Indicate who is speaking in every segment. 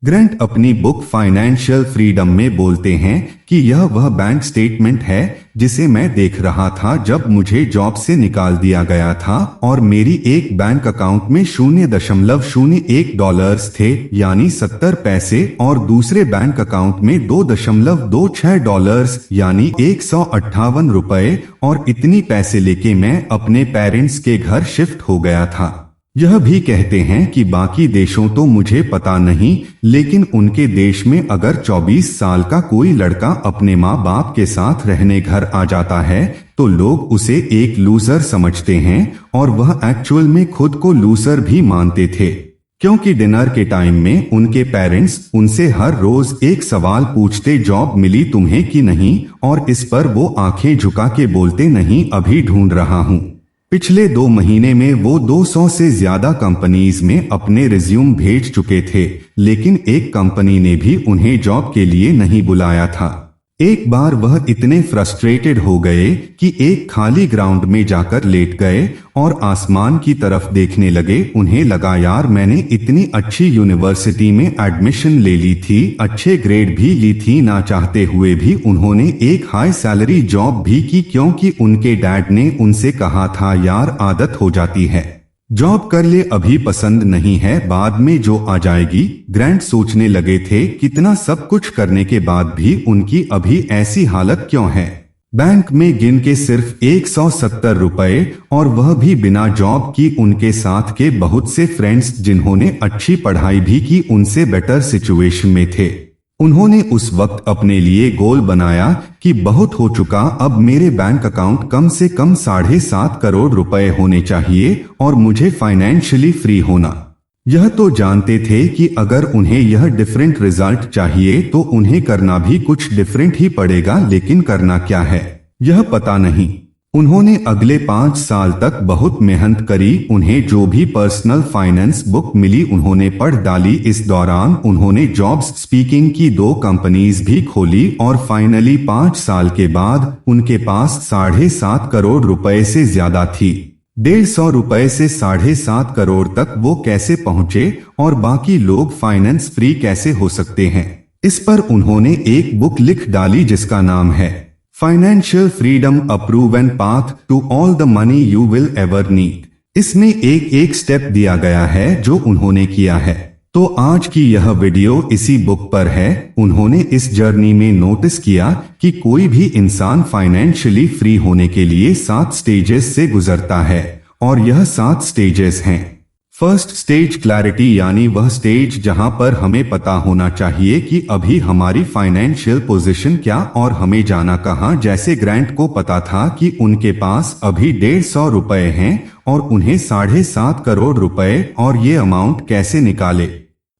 Speaker 1: Grand अपनी book financial freedom में बोलते हैं कि यह वह बैंक स्टेटमेंट है जिसे मैं देख रहा था जब मुझे जॉब से निकाल दिया गया था और मेरी एक बैंक अकाउंट में $0.01 थे यानी 70 पैसे और दूसरे बैंक अकाउंट में $2.26 यानी 158 रुपए और इतनी पैसे लेके मैं अपने पेरेंट्स के घर शिफ्ट हो गया था। यह भी कहते हैं कि बाकी देशों तो मुझे पता नहीं, लेकिन उनके देश में अगर 24 साल का कोई लड़का अपने माँ बाप के साथ रहने घर आ जाता है तो लोग उसे एक लूजर समझते हैं और वह एक्चुअल में खुद को लूजर भी मानते थे, क्योंकि डिनर के टाइम में उनके पेरेंट्स उनसे हर रोज एक सवाल पूछते, जॉब मिली तुम्हें कि नहीं, और इस पर वो आंखें झुका के बोलते, नहीं अभी ढूंढ रहा हूँ। पिछले 2 महीने में वो 200 से ज्यादा कंपनीज में अपने रिज्यूम भेज चुके थे, लेकिन एक कंपनी ने भी उन्हें जॉब के लिए नहीं बुलाया था। एक बार वह इतने फ्रस्ट्रेटेड हो गए कि एक खाली ग्राउंड में जाकर लेट गए और आसमान की तरफ देखने लगे। उन्हें लगा, यार मैंने इतनी अच्छी यूनिवर्सिटी में एडमिशन ले ली थी, अच्छे ग्रेड भी ली थी, ना चाहते हुए भी उन्होंने एक हाई सैलरी जॉब भी की क्योंकि उनके डैड ने उनसे कहा था, यार आदत हो जाती है, जॉब कर ले, अभी पसंद नहीं है, बाद में जो आ जाएगी। ग्रैंट सोचने लगे थे, कितना सब कुछ करने के बाद भी उनकी अभी ऐसी हालत क्यों है। बैंक में गिन के सिर्फ 170 रुपए और वह भी बिना जॉब की। उनके साथ के बहुत से फ्रेंड्स जिन्होंने अच्छी पढ़ाई भी की उनसे बेटर सिचुएशन में थे। उन्होंने उस वक्त अपने लिए गोल बनाया कि बहुत हो चुका, अब मेरे बैंक अकाउंट कम से कम 7.5 करोड़ रुपए होने चाहिए और मुझे फाइनेंशियली फ्री होना। यह तो जानते थे कि अगर उन्हें यह डिफरेंट रिजल्ट चाहिए तो उन्हें करना भी कुछ डिफरेंट ही पड़ेगा, लेकिन करना क्या है यह पता नहीं। उन्होंने अगले 5 साल तक बहुत मेहनत करी। उन्हें जो भी पर्सनल फाइनेंस बुक मिली उन्होंने पढ़ डाली। इस दौरान उन्होंने जॉब्स स्पीकिंग की 2 कंपनीज भी खोली और फाइनली 5 साल के बाद उनके पास 7.5 करोड़ रुपए से ज्यादा थी। 150 रुपए से 7.5 करोड़ तक वो कैसे पहुंचे और बाकी लोग फाइनेंस फ्री कैसे हो सकते हैं, इस पर उन्होंने एक बुक लिख डाली जिसका नाम है financial freedom, a proven path to all the money you will ever need. इसमें एक स्टेप दिया गया है जो उन्होंने किया है। तो आज की यह वीडियो इसी बुक पर है। उन्होंने इस जर्नी में नोटिस किया कि कोई भी इंसान फाइनेंशियली फ्री होने के लिए 7 स्टेजेस से गुजरता है और यह 7 स्टेजेस हैं। फर्स्ट स्टेज क्लैरिटी, यानी वह स्टेज जहां पर हमें पता होना चाहिए कि अभी हमारी फाइनेंशियल पोजीशन क्या और हमें जाना कहां। जैसे ग्रैंट को पता था कि उनके पास अभी 150 रुपए हैं और उन्हें 7.5 करोड़ रुपए, और ये अमाउंट कैसे निकाले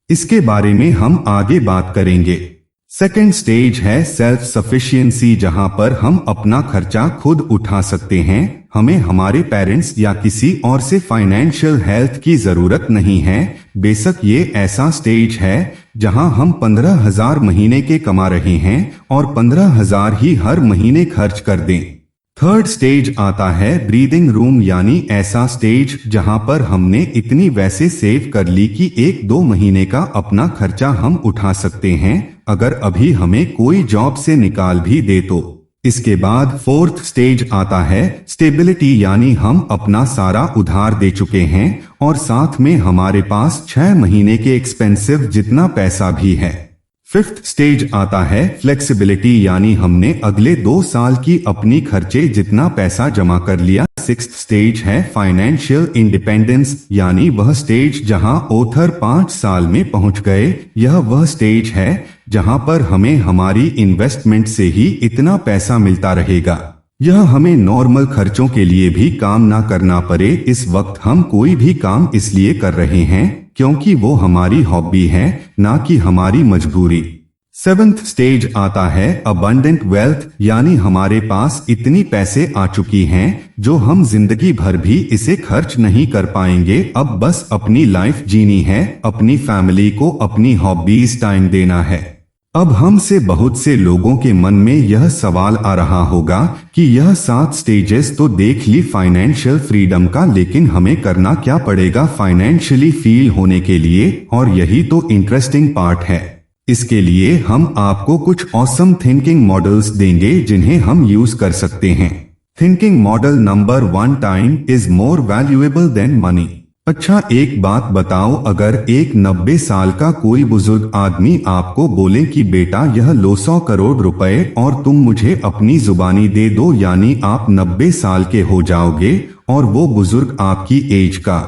Speaker 1: इसके बारे में हम आगे बात करेंगे। सेकेंड स्टेज है सेल्फ सफिशिएंसी, जहां पर हम अपना खर्चा खुद उठा सकते हैं। हमें हमारे पेरेंट्स या किसी और से फाइनेंशियल हेल्प की जरूरत नहीं है। बेशक ये ऐसा स्टेज है जहां हम 15,000 महीने के कमा रहे हैं और 15,000 ही हर महीने खर्च कर दें। थर्ड स्टेज आता है ब्रीदिंग रूम, यानी ऐसा स्टेज जहां पर हमने इतनी वैसे सेव कर ली कि 1-2 महीने का अपना खर्चा हम उठा सकते हैं अगर अभी हमें कोई जॉब से निकाल भी दे तो। इसके बाद फोर्थ स्टेज आता है स्टेबिलिटी, यानी हम अपना सारा उधार दे चुके हैं और साथ में हमारे पास 6 महीने के एक्सपेंसिव जितना पैसा भी है। फिफ्थ स्टेज आता है फ्लेक्सिबिलिटी, यानी हमने अगले 2 साल की अपनी खर्चे जितना पैसा जमा कर लिया। सिक्स्थ स्टेज है फाइनेंशियल इंडिपेंडेंस, यानी वह स्टेज जहां ऑथर 5 साल में पहुंच गए। यह वह स्टेज है जहां पर हमें हमारी इन्वेस्टमेंट से ही इतना पैसा मिलता रहेगा, यह हमें नॉर्मल खर्चों के लिए भी काम ना करना पड़े। इस वक्त हम कोई भी काम इसलिए कर रहे हैं क्योंकि वो हमारी हॉबी है, ना कि हमारी मजबूरी। सेवेंथ स्टेज आता है अबंडेंट वेल्थ, यानी हमारे पास इतनी पैसे आ चुकी हैं जो हम जिंदगी भर भी इसे खर्च नहीं कर पाएंगे। अब बस अपनी लाइफ जीनी है, अपनी फैमिली को अपनी हॉबीज टाइम देना है। अब हम से बहुत से लोगों के मन में यह सवाल आ रहा होगा कि यह 7 स्टेजेस तो देख ली फाइनेंशियल फ्रीडम का, लेकिन हमें करना क्या पड़ेगा फाइनेंशियली फील होने के लिए, और यही तो इंटरेस्टिंग पार्ट है। इसके लिए हम आपको कुछ ऑसम थिंकिंग मॉडल्स देंगे जिन्हें हम यूज कर सकते हैं। Thinking model number 1, time is more valuable then money. अच्छा, एक बात बताओ, अगर एक 90 साल का कोई बुजुर्ग आदमी आपको बोले कि बेटा यह लो 100 करोड़ रुपए और तुम मुझे अपनी जुबानी दे दो, यानी आप 90 साल के हो जाओगे, और वो बुजुर्ग आपकी एज का,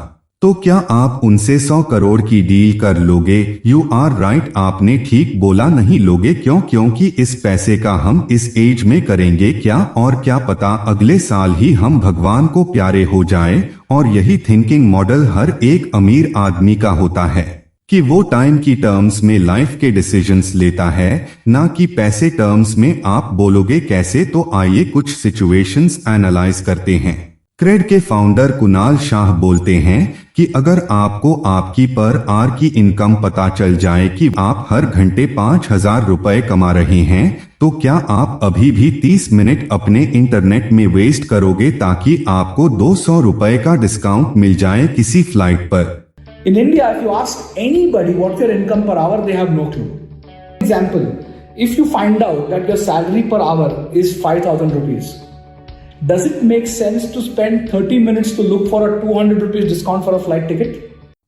Speaker 1: तो क्या आप उनसे 100 करोड़ की डील कर लोगे? यू आर राइट, आपने ठीक बोला, नहीं लोगे। क्यों? क्योंकि इस पैसे का हम इस एज में करेंगे क्या, और क्या पता अगले साल ही हम भगवान को प्यारे हो जाएं। और यही थिंकिंग मॉडल हर एक अमीर आदमी का होता है कि वो टाइम की टर्म्स में लाइफ के डिसीजंस लेता है, ना कि पैसे टर्म्स में। आप बोलोगे कैसे? तो आइए कुछ सिचुएशंस एनालाइज करते हैं। क्रेड के फाउंडर कुणाल शाह बोलते हैं कि अगर आपको आपकी पर आर की इनकम पता चल जाए कि आप हर घंटे 5,000 रुपए कमा रहे हैं, तो क्या आप अभी भी 30 मिनट अपने इंटरनेट में वेस्ट करोगे ताकि आपको 200 रुपए का डिस्काउंट मिल जाए किसी फ्लाइट पर?
Speaker 2: In India, if you ask anybody what's your income per hour, they have no clue. Example, if you find out that your salary per hour is 5,000 rupees, does it make sense to spend 30 minutes to look for a 200 rupees discount for a flight ticket?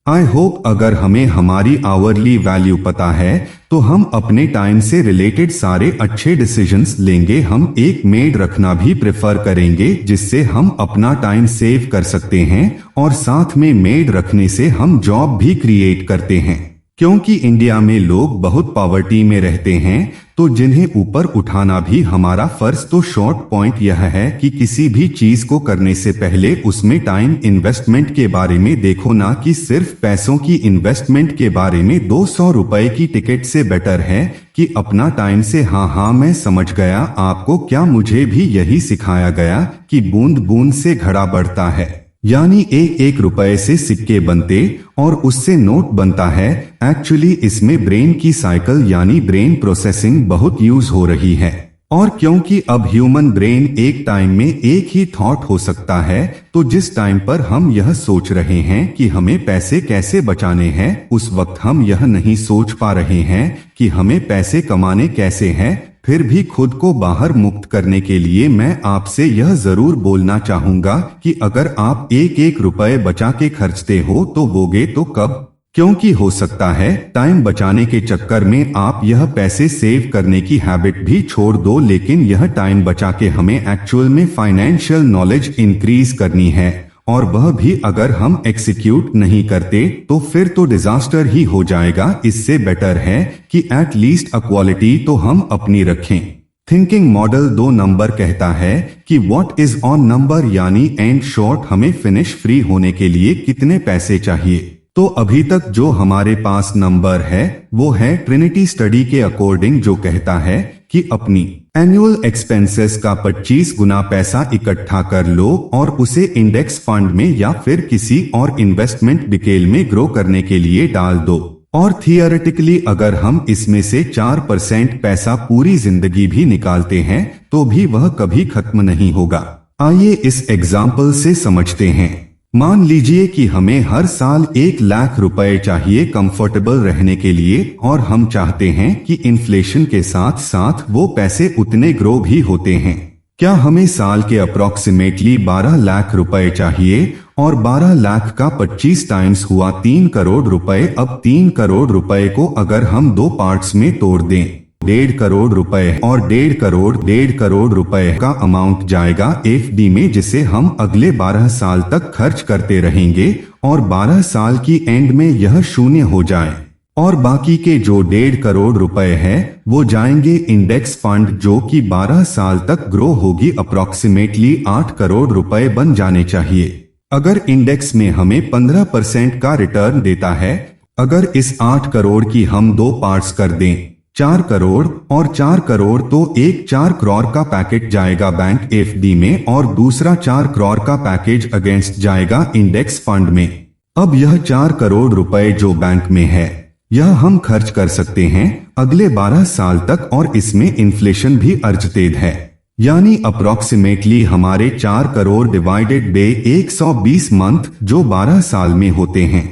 Speaker 1: I hope अगर हमें हमारी hourly value पता है तो हम अपने time से related सारे अच्छे डिसीजंस लेंगे। हम एक मेड रखना भी प्रेफर करेंगे जिससे हम अपना टाइम सेव कर सकते हैं, और साथ में मेड रखने से हम जॉब भी क्रिएट करते हैं। क्योंकि इंडिया में लोग बहुत पॉवर्टी में रहते हैं, तो जिन्हें ऊपर उठाना भी हमारा फर्ज। तो शॉर्ट पॉइंट यह है कि किसी भी चीज को करने से पहले उसमें टाइम इन्वेस्टमेंट के बारे में देखो, ना कि सिर्फ पैसों की इन्वेस्टमेंट के बारे में। 200 रुपए की टिकट से बेटर है कि अपना टाइम से। हाँ, मैं समझ गया आपको क्या, मुझे भी यही सिखाया गया कि बूंद बूंद से घड़ा बढ़ता है, यानी एक एक रुपए से सिक्के बनते और उससे नोट बनता है। एक्चुअली इसमें ब्रेन की साइकिल यानी ब्रेन प्रोसेसिंग बहुत यूज हो रही है, और क्योंकि अब ह्यूमन ब्रेन एक टाइम में एक ही थॉट हो सकता है, तो जिस टाइम पर हम यह सोच रहे हैं कि हमें पैसे कैसे बचाने हैं, उस वक्त हम यह नहीं सोच पा रहे हैं कि हमें पैसे कमाने कैसे हैं। फिर भी खुद को बाहर मुक्त करने के लिए मैं आपसे यह जरूर बोलना चाहूंगा कि अगर आप एक एक रुपए बचा के खर्चते हो तो वोगे तो कब? क्योंकि हो सकता है टाइम बचाने के चक्कर में आप यह पैसे सेव करने की हैबिट भी छोड़ दो, लेकिन यह टाइम बचा के हमें एक्चुअल में फाइनेंशियल नॉलेज इंक्रीज करनी है, और वह भी अगर हम एग्जीक्यूट नहीं करते तो फिर तो डिजास्टर ही हो जाएगा। इससे बेटर है कि एट लीस्ट अ क्वालिटी तो हम अपनी रखें। थिंकिंग मॉडल 2 नंबर कहता है कि व्हाट इज ऑन नंबर, यानी एंड शॉर्ट हमें फिनिश फ्री होने के लिए कितने पैसे चाहिए। तो अभी तक जो हमारे पास नंबर है वो है ट्रिनिटी स्टडी के अकॉर्डिंग, जो कहता है कि अपनी एनुअल एक्सपेंसेस का 25 गुना पैसा इकट्ठा कर लो और उसे इंडेक्स फंड में या फिर किसी और इन्वेस्टमेंट डिकेल में ग्रो करने के लिए डाल दो। और थियोरेटिकली अगर हम इसमें से 4% पैसा पूरी जिंदगी भी निकालते हैं तो भी वह कभी खत्म नहीं होगा। आइए इस एग्जाम्पल से समझते हैं। मान लीजिए कि हमें हर साल 1 लाख रुपए चाहिए कंफर्टेबल रहने के लिए, और हम चाहते हैं कि इन्फ्लेशन के साथ साथ वो पैसे उतने ग्रो भी होते हैं। क्या हमें साल के अप्रोक्सीमेटली 12 लाख रुपए चाहिए, और 12 लाख का 25 टाइम्स हुआ 3 करोड़ रुपए। अब 3 करोड़ रुपए को अगर हम 2 पार्ट्स में तोड़ दें, 1.5 करोड़ रुपए और 1.5 करोड़ रुपए का अमाउंट जाएगा एफडी में, जिसे हम अगले 12 साल तक खर्च करते रहेंगे, और 12 साल की एंड में यह शून्य हो जाए, और बाकी के जो 1.5 करोड़ रुपए है वो जाएंगे इंडेक्स फंड, जो कि 12 साल तक ग्रो होगी। अप्रोक्सीमेटली 8 करोड़ रुपए बन जाने चाहिए। अगर इंडेक्स में हमें 15% का रिटर्न देता है, अगर इस 8 करोड़ की हम 2 पार्ट्स कर दें, 4 करोड़ और 4 करोड़, तो एक 4 करोड़ का पैकेज जाएगा बैंक एफडी में, और दूसरा 4 करोड़ का पैकेज अगेंस्ट जाएगा इंडेक्स फंड में। अब यह 4 करोड़ रुपए जो बैंक में है, यह हम खर्च कर सकते हैं अगले 12 साल तक और इसमें इन्फ्लेशन भी अर्जतेद है, यानी अप्रोक्सीमेटली हमारे 4 करोड़ डिवाइडेड बाय 120 मंथ जो 12 साल में होते हैं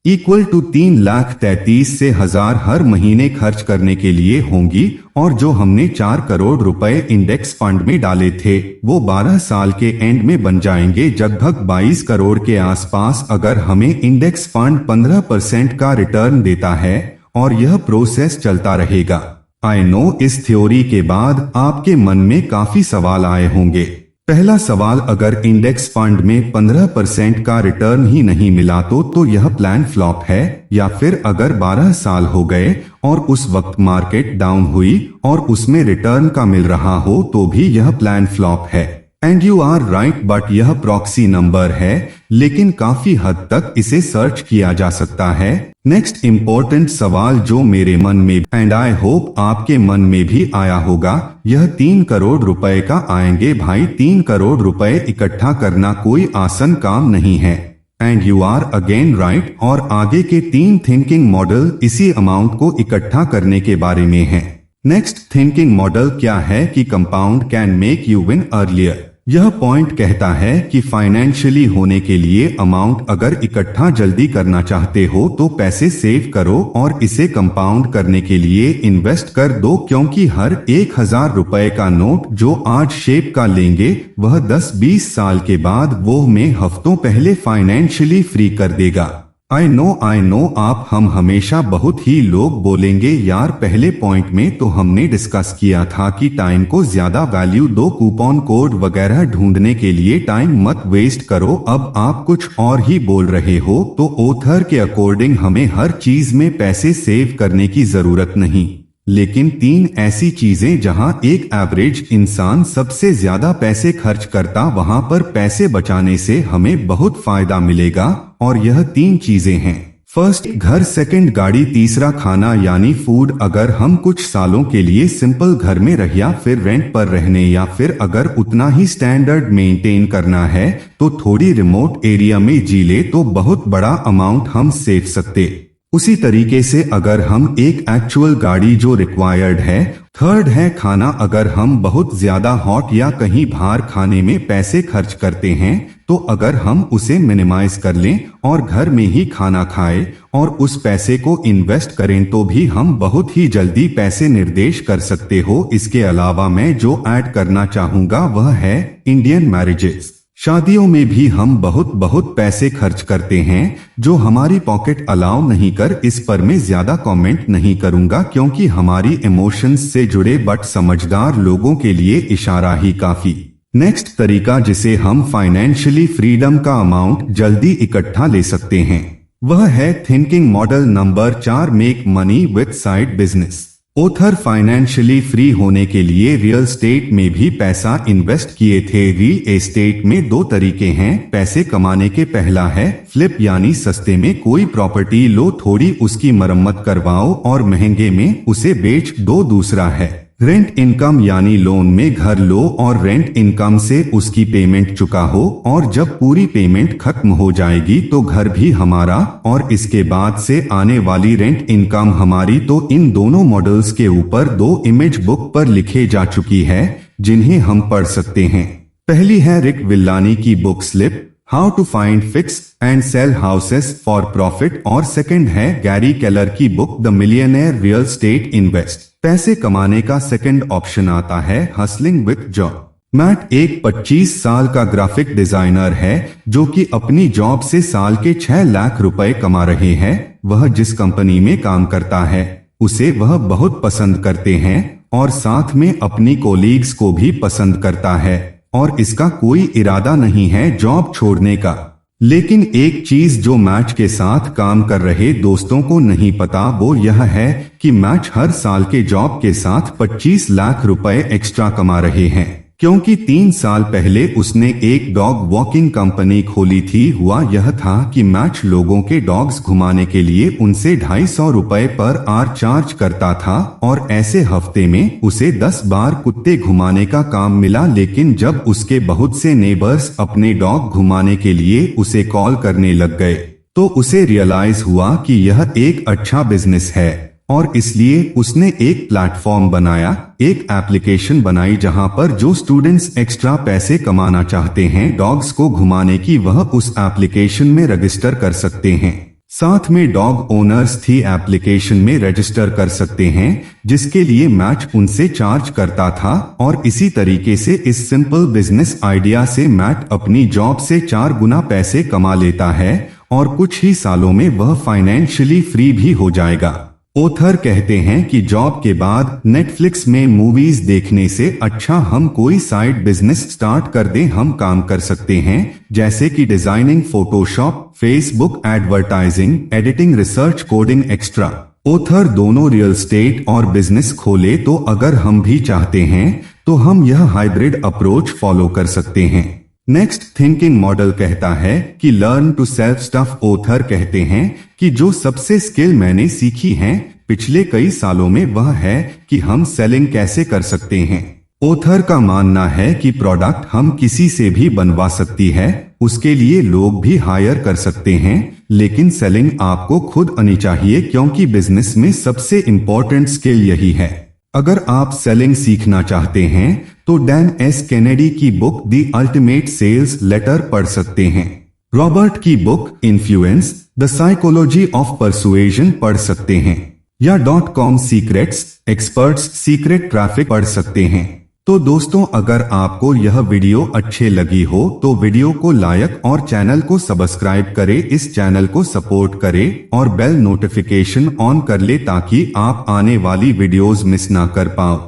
Speaker 1: इक्वल टू 3,33,000 से 1,000 हर महीने खर्च करने के लिए होंगी। और जो हमने 4 करोड़ रुपए इंडेक्स फंड में डाले थे वो 12 साल के एंड में बन जाएंगे लगभग 22 करोड़ के आसपास। अगर हमें इंडेक्स फंड 15% का रिटर्न देता है और यह प्रोसेस चलता रहेगा। आई नो इस थ्योरी के बाद आपके मन में काफी सवाल आए होंगे। पहला सवाल, अगर इंडेक्स फंड में 15% का रिटर्न ही नहीं मिला तो यह प्लान फ्लॉप है, या फिर अगर 12 साल हो गए और उस वक्त मार्केट डाउन हुई और उसमें रिटर्न का मिल रहा हो तो भी यह प्लान फ्लॉप है। And you are right, but यह प्रॉक्सी नंबर है, लेकिन काफी हद तक इसे सर्च किया जा सकता है। नेक्स्ट इम्पोर्टेंट सवाल जो मेरे मन में एंड आई होप आपके मन में भी आया होगा, यह 3 करोड़ रुपए का आएंगे। भाई 3 करोड़ रुपए इकट्ठा करना कोई आसान काम नहीं है। And you are again right. और आगे के 3 थिंकिंग मॉडल इसी अमाउंट को इकट्ठा करने के बारे में है। नेक्स्ट थिंकिंग मॉडल क्या है कि compound can make you win earlier. यह पॉइंट कहता है कि फाइनेंशियली होने के लिए अमाउंट अगर इकट्ठा जल्दी करना चाहते हो तो पैसे सेव करो और इसे कंपाउंड करने के लिए इन्वेस्ट कर दो, क्योंकि हर 1,000 रुपए का नोट जो आज शेप का लेंगे वह 10-20 साल के बाद वो में हफ्तों पहले फाइनेंशियली फ्री कर देगा। आई नो आप हम हमेशा बहुत ही लोग बोलेंगे यार पहले पॉइंट में तो हमने डिस्कस किया था कि टाइम को ज्यादा वैल्यू दो, कूपन कोड वगैरह ढूंढने के लिए टाइम मत वेस्ट करो। अब आप कुछ और ही बोल रहे हो। तो ऑथर के अकॉर्डिंग हमें हर चीज में पैसे सेव करने की जरूरत नहीं, लेकिन 3 ऐसी चीजें जहां एक एवरेज इंसान सबसे ज्यादा पैसे खर्च करता वहां पर पैसे बचाने से हमें बहुत फायदा मिलेगा। और यह 3 चीजें हैं। फर्स्ट घर, सेकंड गाड़ी, तीसरा खाना यानी फूड। अगर हम कुछ सालों के लिए सिंपल घर में रह या फिर रेंट पर रहने या फिर अगर उतना ही स्टैंडर्ड मेंटेन करना है तो थोड़ी रिमोट एरिया में जी ले तो बहुत बड़ा अमाउंट हम सेव सकते। उसी तरीके से अगर हम एक एक्चुअल गाड़ी जो रिक्वायर्ड है। थर्ड है खाना, अगर हम बहुत ज्यादा हॉट या कहीं बाहर खाने में पैसे खर्च करते हैं तो अगर हम उसे मिनिमाइज कर लें और घर में ही खाना खाएं और उस पैसे को इन्वेस्ट करें तो भी हम बहुत ही जल्दी पैसे निर्देश कर सकते हो। इसके अलावा मैं जो ऐड करना चाहूंगा वह है इंडियन मैरिजेस। शादियों में भी हम बहुत पैसे खर्च करते हैं जो हमारी पॉकेट अलाउ नहीं कर। इस पर मैं ज्यादा कमेंट नहीं करूंगा क्योंकि हमारी इमोशंस से जुड़े बट समझदार लोगों के लिए इशारा ही काफी। नेक्स्ट तरीका जिसे हम फाइनेंशियली फ्रीडम का अमाउंट जल्दी इकट्ठा ले सकते हैं वह है thinking model number 4, make money with side business. Author financially free होने के लिए रियल एस्टेट में भी पैसा इन्वेस्ट किए थे। रियल एस्टेट में 2 तरीके हैं पैसे कमाने के। पहला है फ्लिप यानी सस्ते में कोई प्रॉपर्टी लो, थोड़ी उसकी मरम्मत करवाओ और महंगे में उसे बेच दो। दूसरा है रेंट इनकम यानी लोन में घर लो और रेंट इनकम से उसकी पेमेंट चुका हो और जब पूरी पेमेंट खत्म हो जाएगी तो घर भी हमारा और इसके बाद से आने वाली रेंट इनकम हमारी। तो इन दोनों मॉडल्स के ऊपर 2 इमेज बुक पर लिखे जा चुकी है जिन्हें हम पढ़ सकते हैं। पहली है रिक विल्लानी की book flip, how to find fix and sell houses for profit, और सेकंड है गैरी केलर की book the millionaire real estate invest. पैसे कमाने का सेकंड ऑप्शन आता है हसलिंग विद जॉब। मैट एक 25 साल का ग्राफिक डिजाइनर है जो कि अपनी जॉब से साल के 6 लाख रुपए कमा रहे हैं। वह जिस कंपनी में काम करता है उसे वह बहुत पसंद करते हैं और साथ में अपनी कोलीग्स को भी पसंद करता है और इसका कोई इरादा नहीं है जॉब छोड़ने का। लेकिन एक चीज जो मैच के साथ काम कर रहे दोस्तों को नहीं पता वो यह है कि मैच हर साल के जॉब के साथ 25 लाख रुपए एक्स्ट्रा कमा रहे हैं क्योंकि 3 साल पहले उसने एक डॉग वॉकिंग कंपनी खोली थी। हुआ यह था कि मैच लोगों के डॉग्स घुमाने के लिए उनसे 250 रुपए पर आवर चार्ज करता था और ऐसे हफ्ते में उसे 10 बार कुत्ते घुमाने का काम मिला। लेकिन जब उसके बहुत से नेबर्स अपने डॉग घुमाने के लिए उसे कॉल करने लग गए तो उसे रियलाइज हुआ कि यह एक अच्छा बिजनेस है और इसलिए उसने एक प्लेटफॉर्म बनाया, एक एप्लीकेशन बनाई जहां पर जो स्टूडेंट्स एक्स्ट्रा पैसे कमाना चाहते हैं डॉग्स को घुमाने की, वह उस एप्लीकेशन में रजिस्टर कर सकते हैं। साथ में डॉग ओनर्स थी एप्लीकेशन में रजिस्टर कर सकते हैं, जिसके लिए मैट उनसे चार्ज करता था और इसी तरीके से इस सिंपल बिजनेस आइडिया से मैट अपनी जॉब से 4 गुना पैसे कमा लेता है और कुछ ही सालों में वह फाइनेंशियली फ्री भी हो जाएगा। ऑथर कहते हैं कि जॉब के बाद नेटफ्लिक्स में मूवीज देखने से अच्छा हम कोई साइड बिजनेस स्टार्ट कर दें। हम काम कर सकते हैं जैसे कि designing, Photoshop, Facebook advertising, editing, research, coding extra. Author दोनों रियल एस्टेट और बिजनेस खोले, तो अगर हम भी चाहते हैं तो हम यह हाइब्रिड अप्रोच फॉलो कर सकते हैं। नेक्स्ट थिंकिंग मॉडल कहता है कि learn to self stuff. Author कहते हैं कि जो सबसे स्किल मैंने सीखी हैं पिछले कई सालों में वह है कि हम सेलिंग कैसे कर सकते हैं। ऑथर का मानना है कि प्रोडक्ट हम किसी से भी बनवा सकती है, उसके लिए लोग भी हायर कर सकते हैं, लेकिन सेलिंग आपको खुद आनी चाहिए क्योंकि बिजनेस में सबसे इंपॉर्टेंट स्किल यही है। अगर आप सेलिंग सीखना चाहते हैं तो डैन एस कैनेडी की book the ultimate sales letter पढ़ सकते हैं। रॉबर्ट की book influence the psychology of persuasion पढ़ सकते हैं, या .com secrets experts secret traffic पढ़ सकते हैं। तो दोस्तों, अगर आपको यह वीडियो अच्छे लगी हो तो वीडियो को लाइक और चैनल को सब्सक्राइब करें। इस चैनल को सपोर्ट करें और बेल नोटिफिकेशन ऑन कर ले ताकि आप आने वाली वीडियोस मिस ना कर पाओ।